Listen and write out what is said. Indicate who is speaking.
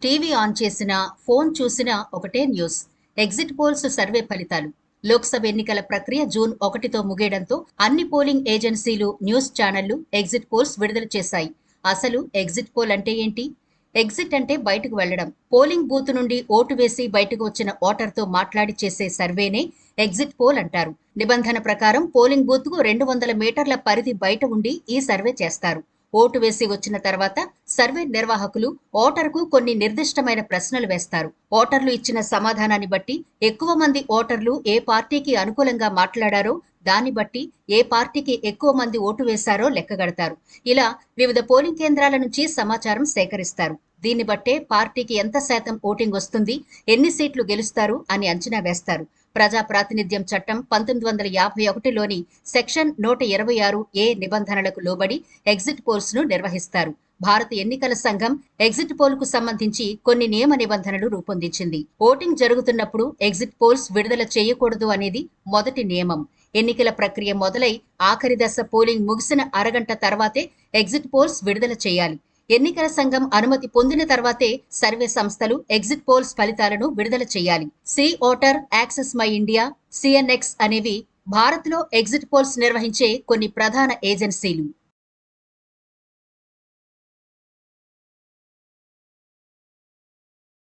Speaker 1: TV on చేసినా, phone చూసినా ఒకటే న్యూస్. ఎగ్జిట్ పోల్స్ సర్వే ఫలితాలు. లోక్సభ ఎన్నికల ప్రక్రియ జూన్ 1తో ముగియడంతో అన్ని పోలింగ్ ఏజెన్సీలు, న్యూస్ ఛానళ్లు ఎగ్జిట్ పోల్స్ విడుదల చేశాయి. అసలు ఎగ్జిట్ పోల్ అంటే ఏంటి? ఎగ్జిట్ అంటే బయటకు వెళ్లడం. పోలింగ్ బూత్ నుండి ఓటు వేసి బయటకు వచ్చిన ఓటర్తో మాట్లాడి చేసే సర్వేనే ఎగ్జిట్ పోల్ అంటారు. నిబంధన ప్రకారం పోలింగ్ బూత్ కు 200 మీటర్ల పరిధి బయట ఉండి ఈ సర్వే చేస్తారు. ఓటు వేసి వచ్చిన తర్వాత సర్వే నిర్వాహకులు ఓటరుకు కొన్ని నిర్దిష్టమైన ప్రశ్నలు వేస్తారు. ఓటర్లు ఇచ్చిన సమాధానాన్ని బట్టి ఎక్కువ మంది ఓటర్లు ఏ పార్టీకి అనుకూలంగా మాట్లాడారో దాన్ని బట్టి ఏ పార్టీకి ఎక్కువ మంది ఓటు వేశారో లెక్కగడతారు. ఇలా వివిధ పోలింగ్ కేంద్రాల నుంచి సమాచారం సేకరిస్తారు. దీన్ని బట్టే పార్టీకి ఎంత శాతం ఓటింగ్ వస్తుంది, ఎన్ని సీట్లు గెలుస్తారు అని అంచనా వేస్తారు. ప్రజా ప్రాతినిధ్యం చట్టం 1951లోని సెక్షన్ 126A నిబంధనలకు లోబడి ఎగ్జిట్ పోల్స్ ను నిర్వహిస్తారు. భారత ఎన్నికల సంఘం ఎగ్జిట్ పోల్ కు సంబంధించి కొన్ని నియమ నిబంధనలు రూపొందించింది. ఓటింగ్ జరుగుతున్నప్పుడు ఎగ్జిట్ పోల్స్ విడుదల చేయకూడదు అనేది మొదటి నియమం. ఎన్నికల ప్రక్రియ మొదలై ఆఖరి దశ పోలింగ్ ముగిసిన అరగంట తర్వాతే ఎగ్జిట్ పోల్స్ విడుదల చేయాలి. ఎన్నికల సంఘం అనుమతి పొందిన తర్వాతే సర్వే సంస్థలు ఎగ్జిట్ పోల్స్ ఫలితాలను విడుదల చేయాలి. C voter, access my India, CNX అనేవి భారత్లో ఎగ్జిట్ పోల్స్ నిర్వహించే కొన్ని ప్రధాన ఏజెన్సీలు.